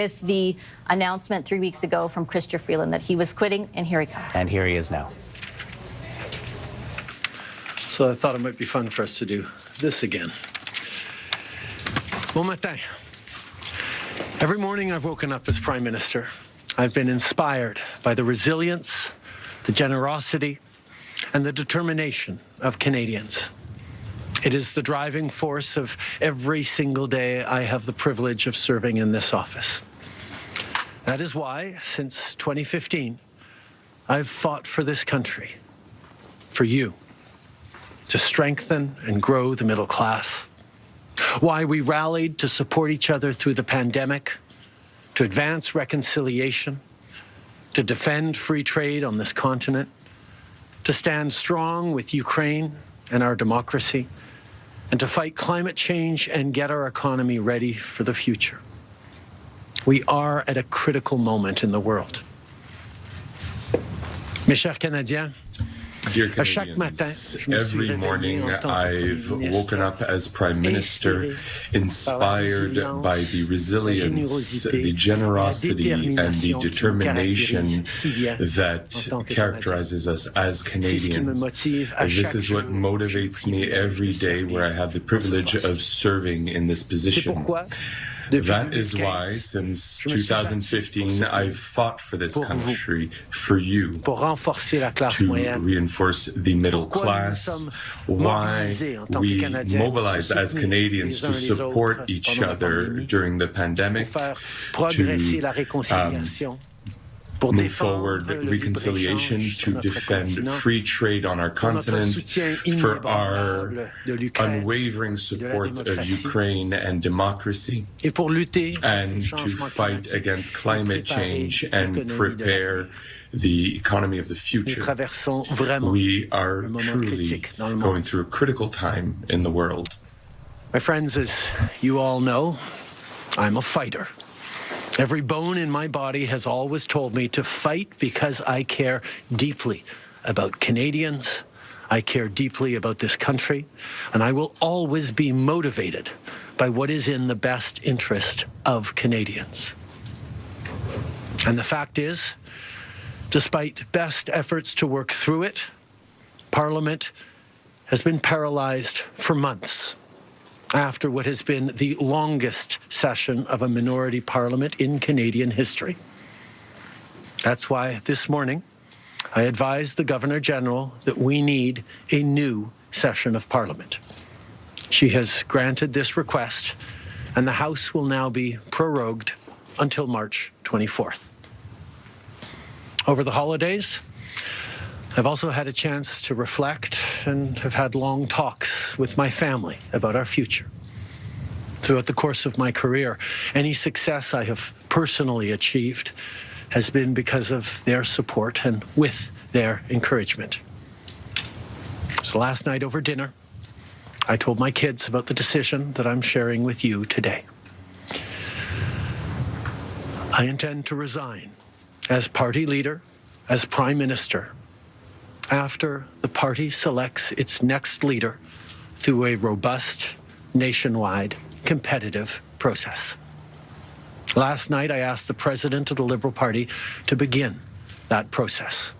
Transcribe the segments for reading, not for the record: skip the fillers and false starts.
With the announcement 3 weeks ago from Chrystia Freeland that he was quitting, and here he comes. And here he is now. So I thought it might be fun for us to do this again. Bon matin. Every morning I've woken up as Prime Minister. I've been inspired by the resilience, the generosity, and the determination of Canadians. It is the driving force of every single day I have the privilege of serving in this office. That is why, since 2015, I've fought for this country, for you, to strengthen and grow the middle class. Why we rallied to support each other through the pandemic, to advance reconciliation, to defend free trade on this continent, to stand strong with Ukraine and our democracy, and to fight climate change and get our economy ready for the future. We are at a critical moment in the world. Mes chers Canadiens, Dear Canadians, every morning I've woken up as Prime Minister inspired by the resilience, the generosity, and the determination that characterizes us as Canadians. This is what motivates me every day where I have the privilege of serving in this position. That is why, since 2015, I've fought for this country, for you, to reinforce the middle class, why we mobilized as Canadians to support each other during the pandemic, to move forward reconciliation, to defend free trade on our continent, for our unwavering support of Ukraine and democracy, and to fight against climate change and prepare the economy of the future. We are truly going through a critical time in the world. My friends, as you all know, I'm a fighter. Every bone in my body has always told me to fight because I care deeply about Canadians, I care deeply about this country, and I will always be motivated by what is in the best interest of Canadians. And the fact is, despite best efforts to work through it, Parliament has been paralyzed for months after what has been the longest session of a minority parliament in Canadian history. That's why this morning I advised the Governor-General that we need a new session of Parliament. She has granted this request, and the House will now be prorogued until March 24th. Over the holidays, I've also had a chance to reflect and have had long talks with my family about our future. Throughout the course of my career, any success I have personally achieved has been because of their support and with their encouragement. So last night over dinner, I told my kids about the decision that I'm sharing with you today. I intend to resign as party leader, as Prime Minister, after the party selects its next leader through a robust, nationwide, competitive process. Last night, I asked the President of the Liberal Party to begin that process.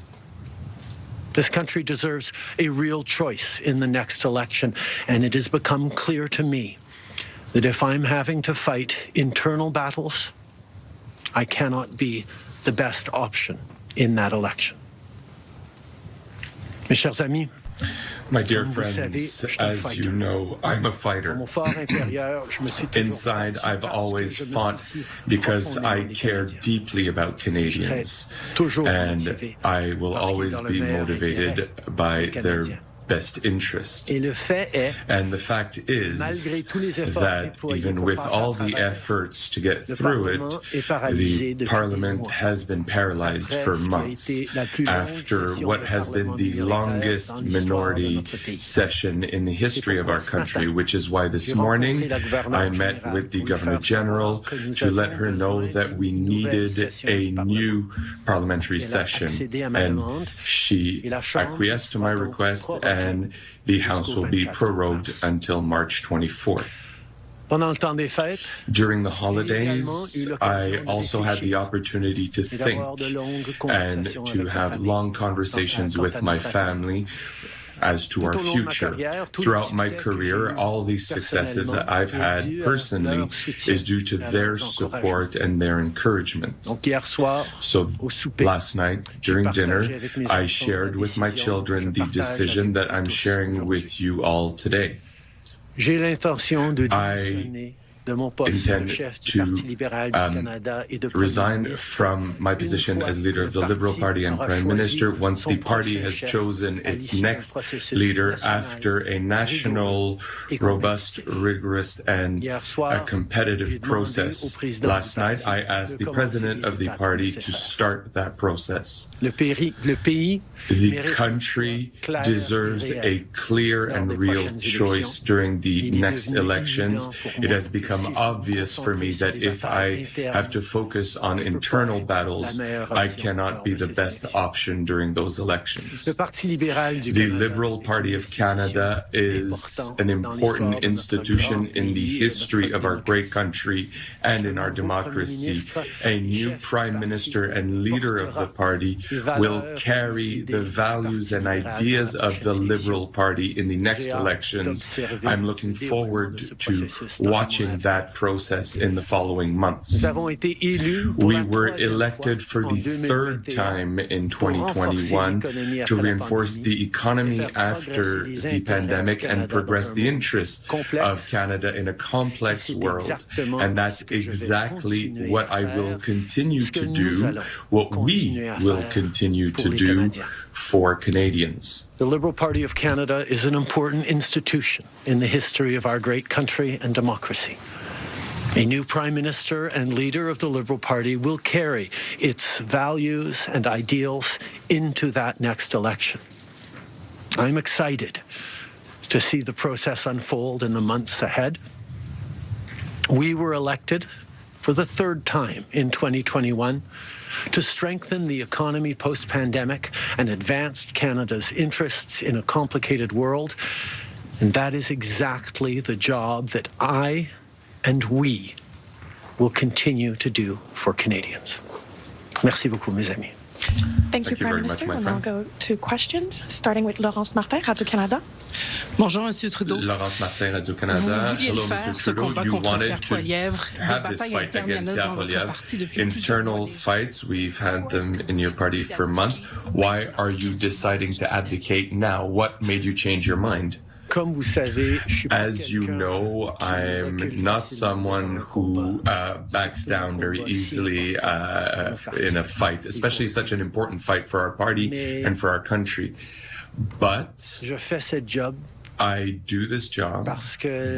This country deserves a real choice in the next election, and it has become clear to me that if I'm having to fight internal battles, I cannot be the best option in that election. Mes chers amis, my dear friends, as you know, I'm a fighter. Inside, I've always fought because I care deeply about Canadians, and I will always be motivated by their best interest. And the fact is that even with all the efforts to get through it, the Parliament has been paralyzed for months after what has been the longest minority session in the history of our country, which is why this morning I met with the Governor-General to let her know that we needed a new parliamentary session, and she acquiesced to my request, and the House will be prorogued until March 24th. During the holidays, I also had the opportunity to think and to have long conversations with my family as to our future. Throughout my career, all these successes that I've had personally is due to their support and their encouragement. So last night, during dinner, I shared with my children the decision that I'm sharing with you all today. I intend to resign from my position as leader of the Liberal Party and Prime Minister once the party has chosen its next leader after a national, robust, rigorous, and a competitive process. Last night, I asked the president of the party to start that process. The country deserves a clear and real choice during the next elections. It has become obvious for me that if I have to focus on internal battles, I cannot be the best option during those elections. The Liberal Party of Canada is an important institution in the history of our great country and in our democracy. A new Prime Minister and leader of the party will carry the values and ideas of the Liberal Party in the next elections. I'm looking forward to watching that process in the following months. We were elected for the third time in 2021 to reinforce the economy after the pandemic and progress the interests of Canada in a complex world. And that's exactly what I will continue to do, what we will continue to do for Canadians. The Liberal Party of Canada is an important institution in the history of our great country and democracy. A new Prime Minister and leader of the Liberal Party will carry its values and ideals into that next election. I'm excited to see the process unfold in the months ahead. We were elected for the third time in 2021 to strengthen the economy post-pandemic and advance Canada's interests in a complicated world. And that is exactly the job that I and we will continue to do for Canadians. Merci beaucoup, mes amis. Thank you, Prime Minister. We'll now go to questions, starting with Laurence Martin, Radio-Canada. Bonjour, Monsieur Trudeau. Laurence Martin, Radio-Canada. Hello, Mr. Trudeau. You wanted to have this fight against Pierre Poilievre. Internal fights, we've had them in your party for months. Why are you deciding to abdicate now? What made you change your mind? As you know, I'm not someone who backs down very easily in a fight, especially such an important fight for our party and for our country. But I do this job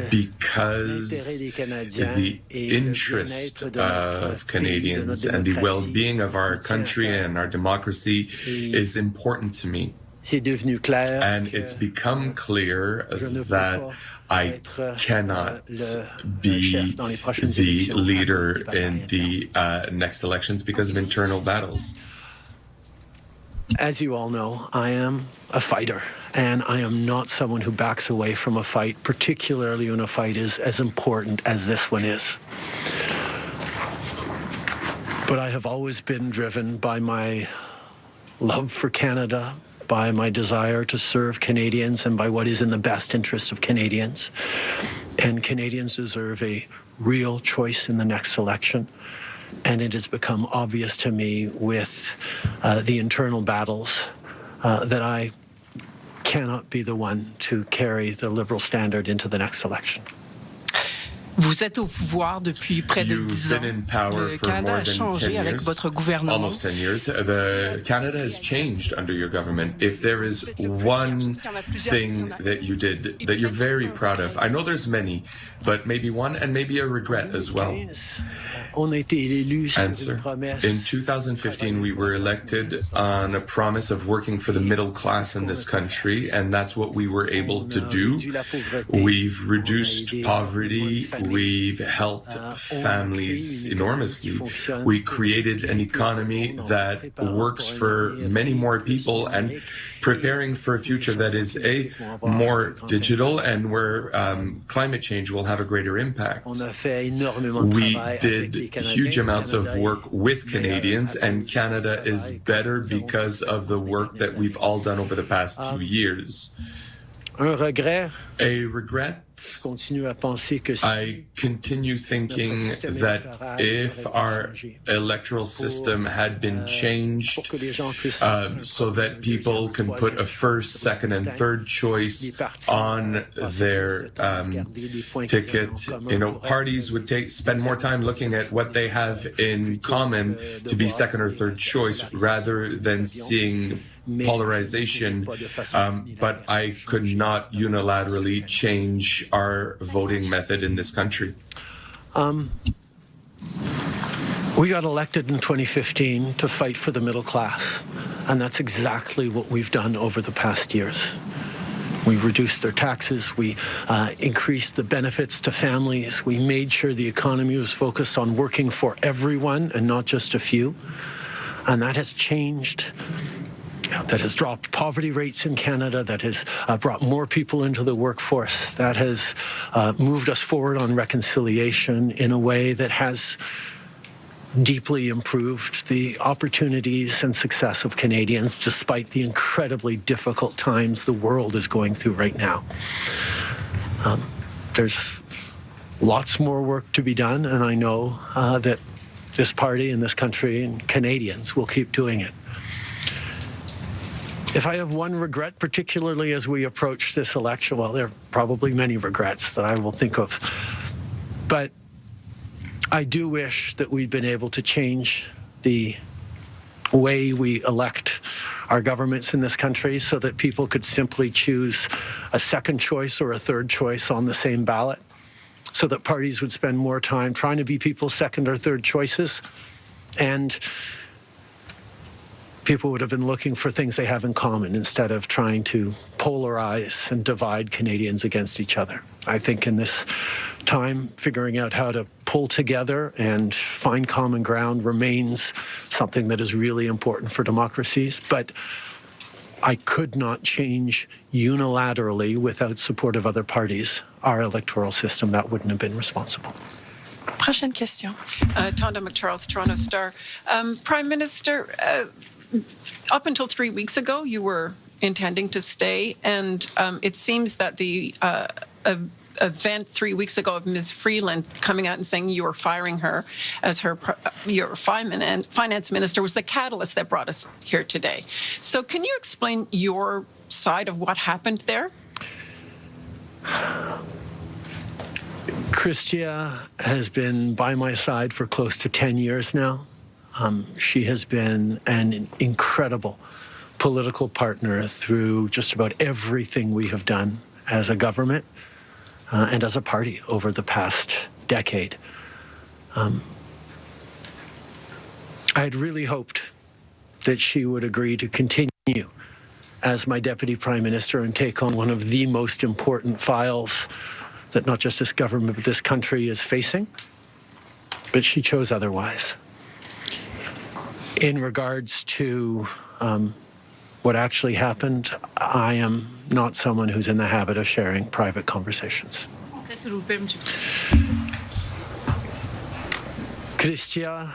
because the interest of Canadians and the well-being of our country and our democracy is important to me. And it's become clear that I cannot be the leader in the next elections because of internal battles. As you all know, I am a fighter, and I am not someone who backs away from a fight, particularly when a fight is as important as this one is. But I have always been driven by my love for Canada, by my desire to serve Canadians, and by what is in the best interest of Canadians. And Canadians deserve a real choice in the next election. And it has become obvious to me with the internal battles that I cannot be the one to carry the Liberal standard into the next election. Vous êtes au pouvoir depuis près de 10 ans. Le Canada a changé avec votre gouvernement. Almost 10 years. Canada has changed under your government. If there is one thing that you did that you're very proud of, I know there's many, but maybe one and maybe a regret as well. Answer. In 2015, we were elected on a promise of working for the middle class in this country, and that's what we were able to do. We've reduced poverty. we've helped families enormously. We created an economy that works for many more people and preparing for a future that is more digital and where climate change will have a greater impact. We did huge amounts of work with Canadians, and Canada is better because of the work that we've all done over the past few years. A regret? I continue thinking that if our electoral system had been changed so that people can put a first, second, and third choice on their ticket, parties would spend more time looking at what they have in common to be second or third choice rather than seeing polarization, but I could not unilaterally change our voting method in this country. We got elected in 2015 to fight for the middle class, and that's exactly what we've done over the past years. We reduced their taxes, we increased the benefits to families, we made sure the economy was focused on working for everyone and not just a few, and that has changed. That has dropped poverty rates in Canada, that has brought more people into the workforce, that has moved us forward on reconciliation in a way that has deeply improved the opportunities and success of Canadians despite the incredibly difficult times the world is going through right now. There's lots more work to be done, and I know that this party and this country and Canadians will keep doing it. If I have one regret, particularly as we approach this election, well, there are probably many regrets that I will think of, but I do wish that we'd been able to change the way we elect our governments in this country so that people could simply choose a second choice or a third choice on the same ballot, so that parties would spend more time trying to be people's second or third choices, and people would have been looking for things they have in common instead of trying to polarize and divide Canadians against each other. I think in this time, figuring out how to pull together and find common ground remains something that is really important for democracies, but I could not change unilaterally without support of other parties our electoral system. That wouldn't have been responsible. Prochaine question. Tonda McCharles, Toronto Star. Prime Minister, up until 3 weeks ago, you were intending to stay, and it seems that the event 3 weeks ago of Ms. Freeland coming out and saying you were firing her as your finance minister was the catalyst that brought us here today. So can you explain your side of what happened there? Chrystia has been by my side for close to 10 years now. She has been an incredible political partner through just about everything we have done as a government and as a party over the past decade. I had really hoped that she would agree to continue as my Deputy Prime Minister and take on one of the most important files that not just this government but this country is facing, but she chose otherwise. In regards to what actually happened, I am not someone who's in the habit of sharing private conversations. Chrystia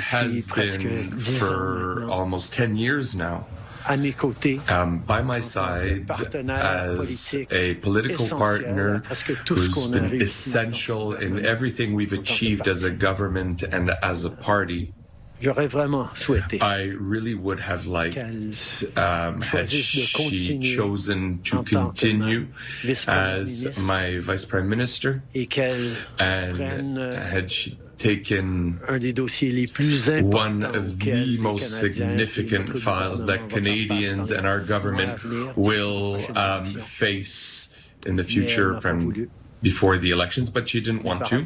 has been for almost 10 years now by my side as a political partner who's been essential in everything we've achieved as a government and as a party. I really would have liked had she chosen to continue as my Vice Prime Minister and had she taken one of the most significant files that Canadians and our government will face in the future from before the elections, but she didn't want to.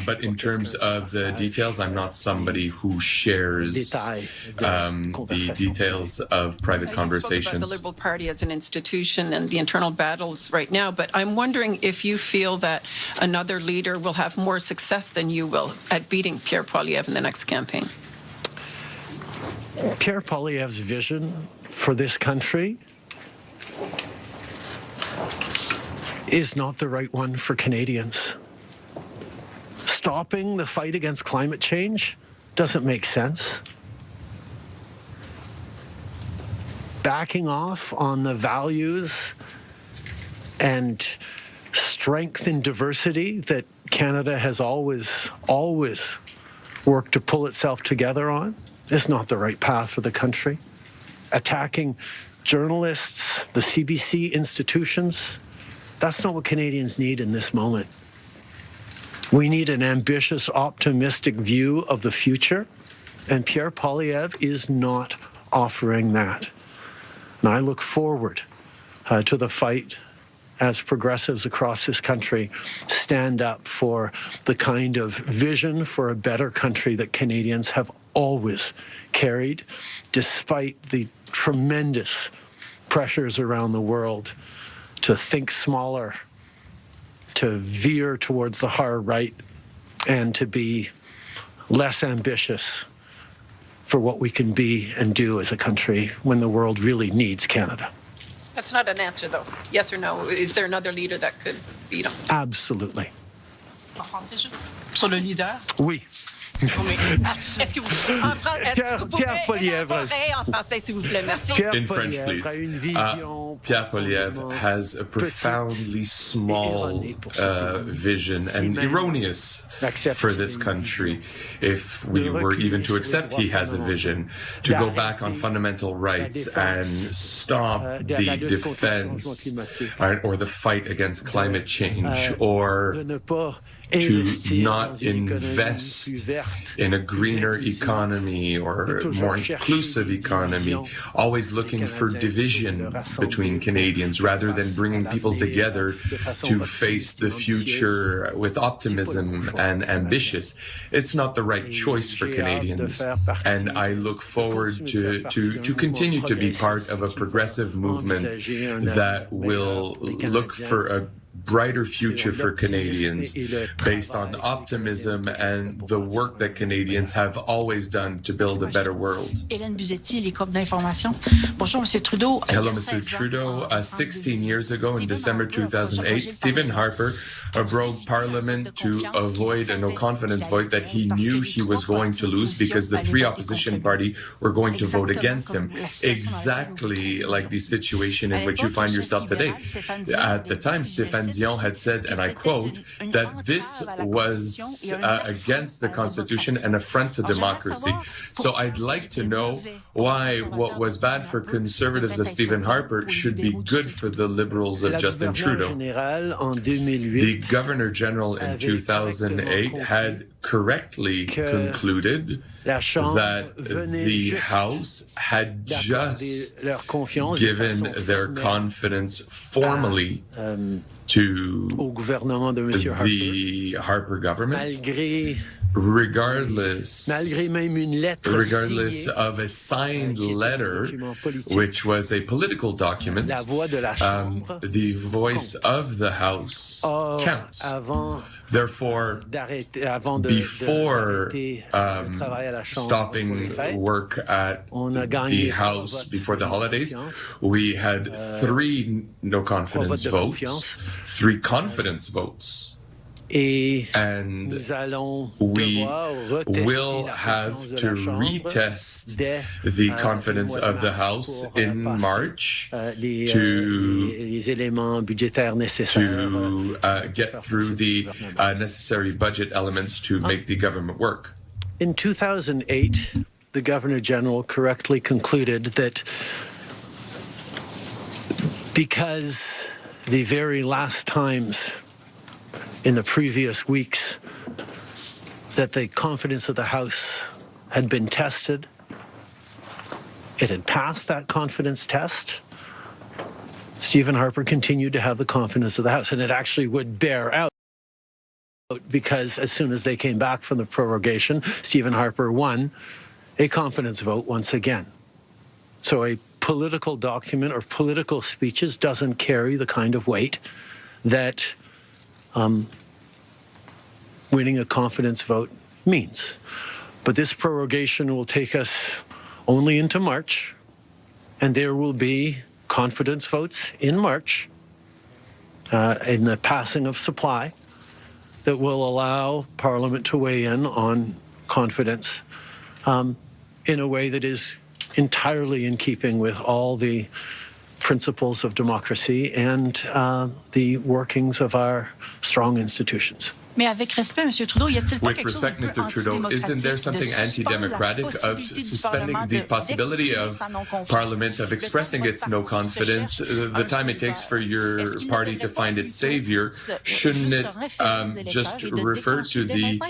But in terms of the details, I'm not somebody who shares the details of private conversations. You spoke about the Liberal Party as an institution and the internal battles right now, but I'm wondering if you feel that another leader will have more success than you will at beating Pierre Poilievre in the next campaign. Pierre Poilievre's vision for this country is not the right one for Canadians. Stopping the fight against climate change doesn't make sense. Backing off on the values and strength in diversity that Canada has always worked to pull itself together on is not the right path for the country. Attacking journalists, the CBC institutions, that's not what Canadians need in this moment. We need an ambitious, optimistic view of the future, and Pierre Poilievre is not offering that. And I look forward to the fight as progressives across this country stand up for the kind of vision for a better country that Canadians have always carried, despite the tremendous pressures around the world to think smaller, to veer towards the hard right, and to be less ambitious for what we can be and do as a country when the world really needs Canada. That's not an answer, though. Yes or no? Is there another leader that could beat him? Absolutely. En français, sur le leader? Oui. Est-ce que vous pouvez élaborer en français, s'il vous plaît? Merci. In French, please. Pierre Poilievre has a profoundly small vision and erroneous for this country. If we were even to accept he has a vision, to go back on fundamental rights and stop the defense or the fight against climate change, or to not invest in a greener economy or more inclusive economy, always looking for division between Canadians rather than bringing people together to face the future with optimism and ambitious. It's not the right choice for Canadians. And I look forward to continue to be part of a progressive movement that will look for a brighter future for Canadians based on optimism and the work that Canadians have always done to build a better world. Hello, Mr. Trudeau. 16 years ago, in December 2008, Stephen Harper broke Parliament to avoid a no-confidence vote that he knew he was going to lose because the three opposition parties were going to vote against him. Exactly like the situation in which you find yourself today. At the time, Stéphane Dion had said, and I quote, that this was against the Constitution, an affront to democracy. So I'd like to know why what was bad for Conservatives of Stephen Harper should be good for the Liberals of Justin Trudeau. The Governor General in 2008 had correctly concluded that the House had just given their confidence formally to the Harper government, regardless of a signed letter, which was a political document. The voice of the House counts. Therefore, before stopping work at the House before the holidays, we had 3 no-confidence votes, 3 confidence votes. And we will have to retest the confidence of the House in March to get through the necessary budget elements to make the government work. In 2008, the Governor General correctly concluded that because the very last times in the previous weeks that the confidence of the House had been tested, it had passed that confidence test, Stephen Harper continued to have the confidence of the House, and it actually would bear out because as soon as they came back from the prorogation, Stephen Harper won a confidence vote once again. So a political document or political speeches doesn't carry the kind of weight that winning a confidence vote means. But this prorogation will take us only into March, and there will be confidence votes in March in the passing of supply that will allow Parliament to weigh in on confidence in a way that is entirely in keeping with all the principles of democracy and the workings of our strong institutions. Mais avec respect, Monsieur Trudeau, y a-t-il pas With quelque chose respect, d'un peu Mr. Trudeau, isn't there something anti-democratic of suspending the possibility of Parliament of expressing its no confidence? The time it takes for your party to find its savior, shouldn't it just refer to the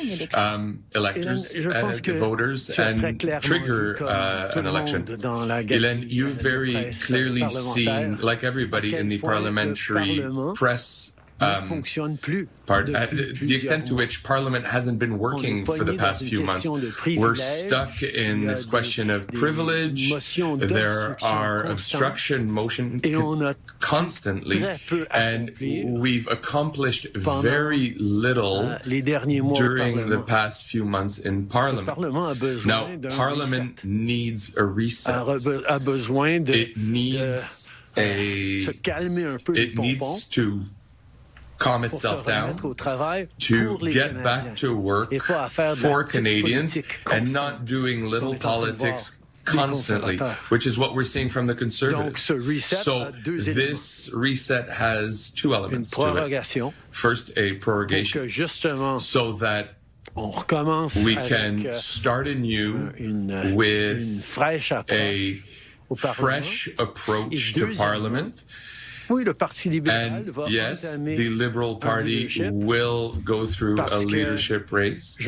electors, the voters, and trigger an election? Hélène, you've very clearly seen, like everybody in the parliamentary press, the extent to which Parliament hasn't been working for the past few months. We're stuck in this question of privilege. There are obstruction motions constantly, and we've accomplished very little during the past few months in Parliament. Now, Parliament needs a reset. It needs to calm itself down, to get back to work for Canadians and not doing little politics constantly, which is what we're seing from the Conservatives. So this reset has two elements to it. First, a prorogation, so that we can start anew with a fresh approach to Parliament. And yes, the Liberal Party will go through a leadership race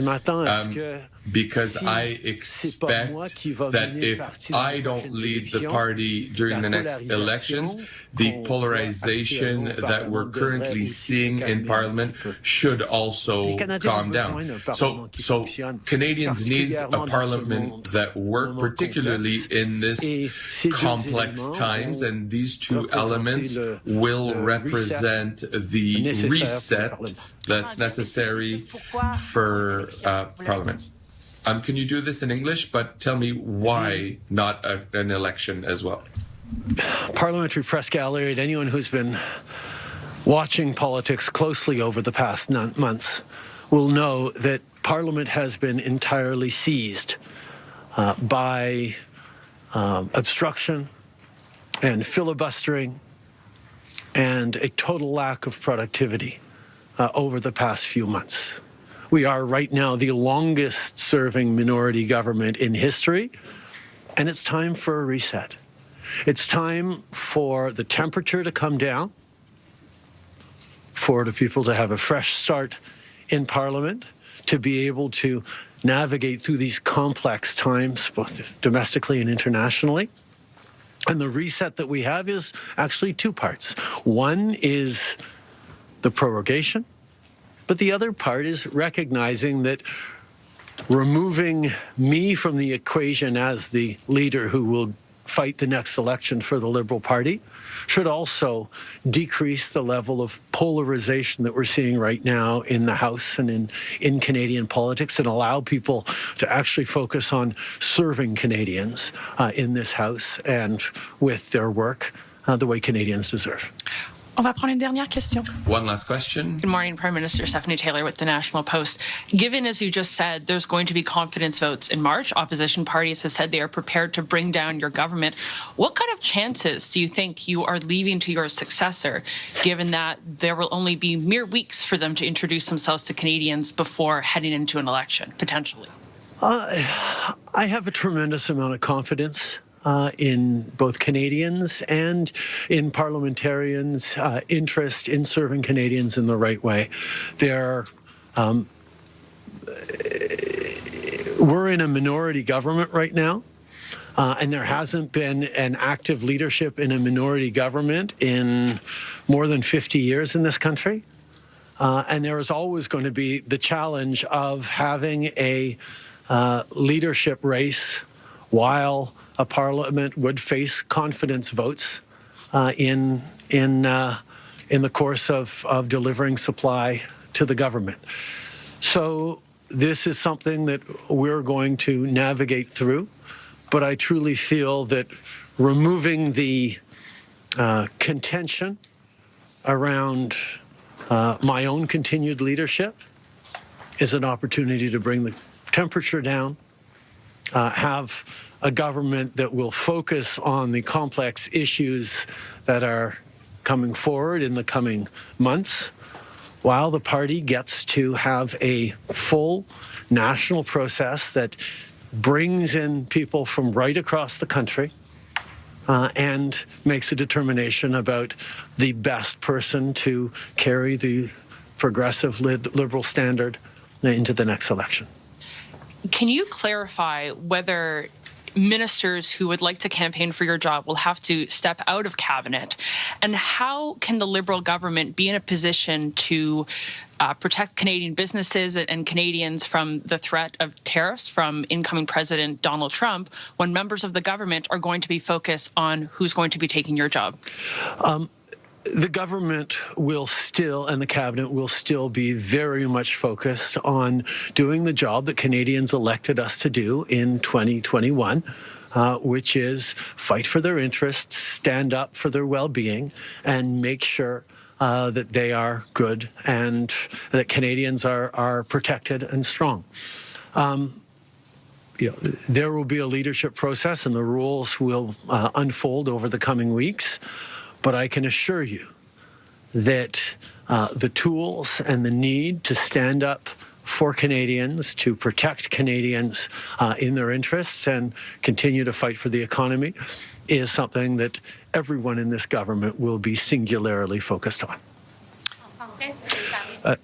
because I expect that if I don't lead the party during the next elections, the polarization that we're currently seeing in Parliament should also calm down. So Canadians need a Parliament that works, particularly in this complex times, and these two elements will represent the reset that's necessary for Parliament. Can you do this in English? But tell me why not an election as well? Parliamentary Press Gallery, and anyone who's been watching politics closely over the past months will know that Parliament has been entirely seized by obstruction and filibustering and a total lack of productivity over the past few months. We are right now the longest serving minority government in history, and it's time for a reset. It's time for the temperature to come down, for the people to have a fresh start in Parliament, to be able to navigate through these complex times, both domestically and internationally. And the reset that we have is actually two parts. One is the prorogation, but the other part is recognizing that removing me from the equation as the leader who will fight the next election for the Liberal Party should also decrease the level of polarization that we're seeing right now in the House and in Canadian politics, and allow people to actually focus on serving Canadians in this House and with their work the way Canadians deserve. On va prendre une dernière question. One last question. Good morning, Prime Minister. Stephanie Taylor with the National Post. Given, as you just said, there's going to be confidence votes in March, opposition parties have said they are prepared to bring down your government. What kind of chances do you think you are leaving to your successor, given that there will only be mere weeks for them to introduce themselves to Canadians before heading into an election, potentially? I have a tremendous amount of confidence in both Canadians and in parliamentarians' interest in serving Canadians in the right way. We're in a minority government right now. And there hasn't been an active leadership in a minority government in more than 50 years in this country. And there is always going to be the challenge of having a leadership race while a parliament would face confidence votes in the course of delivering supply to the government. So this is something that we're going to navigate through. But I truly feel that removing the contention around my own continued leadership is an opportunity to bring the temperature down, have a government that will focus on the complex issues that are coming forward in the coming months, while the party gets to have a full national process that brings in people from right across the country and makes a determination about the best person to carry the progressive liberal standard into the next election. Can you clarify whether ministers who would like to campaign for your job will have to step out of cabinet? And how can the Liberal government be in a position to protect Canadian businesses and Canadians from the threat of tariffs from incoming President Donald Trump when members of the government are going to be focused on who's going to be taking your job? The government will still, and the cabinet will still be very much focused on doing the job that Canadians elected us to do in 2021, which is fight for their interests, stand up for their well-being, and make sure that they are good and that Canadians are protected and strong. There will be a leadership process and the rules will unfold over the coming weeks. But I can assure you that the tools and the need to stand up for Canadians, to protect Canadians in their interests and continue to fight for the economy is something that everyone in this government will be singularly focused on. I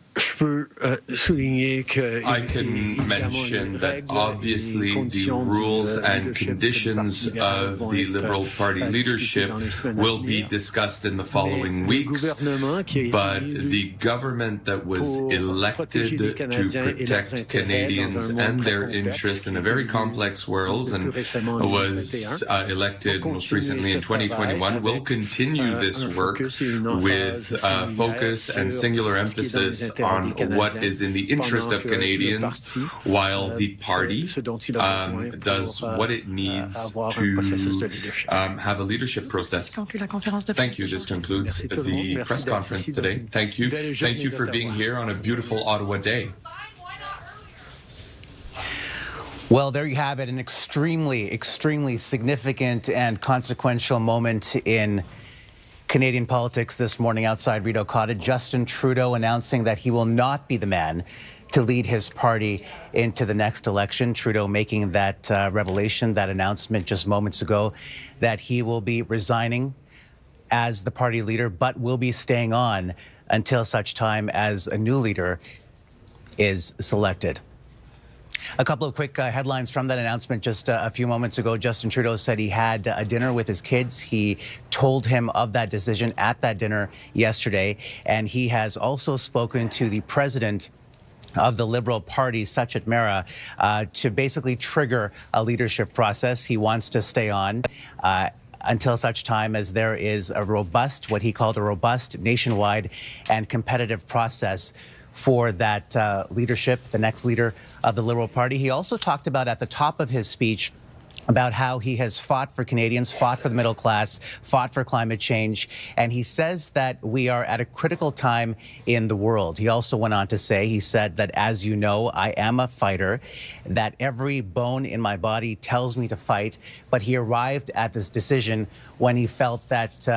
can mention that obviously the rules and conditions of the Liberal Party leadership will be discussed in the following weeks, but the government that was elected to protect Canadians and their interests in a very complex world and was elected most recently in 2021 will continue this work with focus and singular emphasis on what is in the interest of Canadians, while the party does what it needs to have a leadership process. Thank you. This concludes the press conference today. Thank you. Thank you for being here on a beautiful Ottawa day. Well, there you have it, an extremely significant and consequential moment in Canadian politics this morning outside Rideau Cottage. Justin Trudeau announcing that he will not be the man to lead his party into the next election. Trudeau making that revelation, that announcement just moments ago, that he will be resigning as the party leader, but will be staying on until such time as a new leader is selected. A couple of quick headlines from that announcement just a few moments ago. Justin Trudeau said he had a dinner with his kids. He told him of that decision at that dinner yesterday. And he has also spoken to the president of the Liberal Party, Sachet Mehra, to basically trigger a leadership process. He wants to stay on until such time as there is a robust, what he called a robust, nationwide and competitive process for that leadership, the next leader of the Liberal Party. He also talked about at the top of his speech about how he has fought for Canadians, fought for the middle class, fought for climate change. And he says that we are at a critical time in the world. He also went on to say, he said that, as you know, I am a fighter, that every bone in my body tells me to fight. But he arrived at this decision when he felt that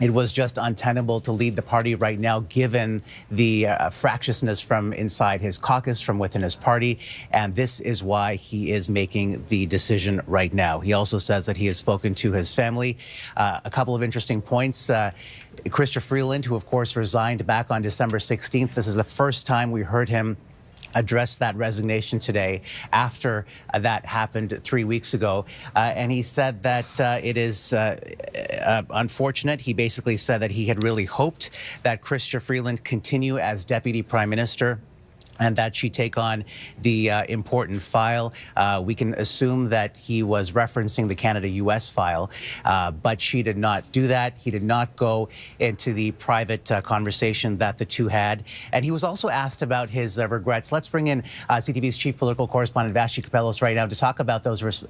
it was just untenable to lead the party right now, given the fractiousness from inside his caucus, from within his party. And this is why he is making the decision right now. He also says that he has spoken to his family. A couple of interesting points. Chrystia Freeland, who, of course, resigned back on December 16th. This is the first time we heard him addressed that resignation today after that happened 3 weeks ago. And he said that it is unfortunate. He basically said that he had really hoped that Chrystia Freeland continue as Deputy Prime Minister and that she take on the important file. We can assume that he was referencing the Canada-US file, but she did not do that. He did not go into the private conversation that the two had. And he was also asked about his regrets. Let's bring in CTV's chief political correspondent, Vassy Kapelos, right now to talk about those regrets.